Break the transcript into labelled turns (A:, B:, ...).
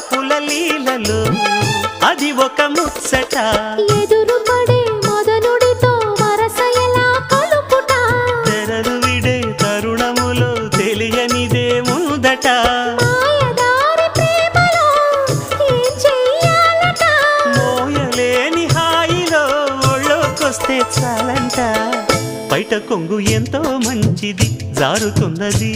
A: వలపుల లీలలో అది ఒక ముచ్చట
B: ఎదురు పడే మదనుడితో వరస ఎలా కలుపుట
A: తెరలు విడే తరుణములో తెలియనిదే ముందట
B: మాయదారి ప్రేమలో ఏం చెయ్యాలట
A: మోయలేని హాయిలో ఒళ్ళోకొస్తే చాలంట బయట కొంగు ఎంతో మంచిది జారుతున్నది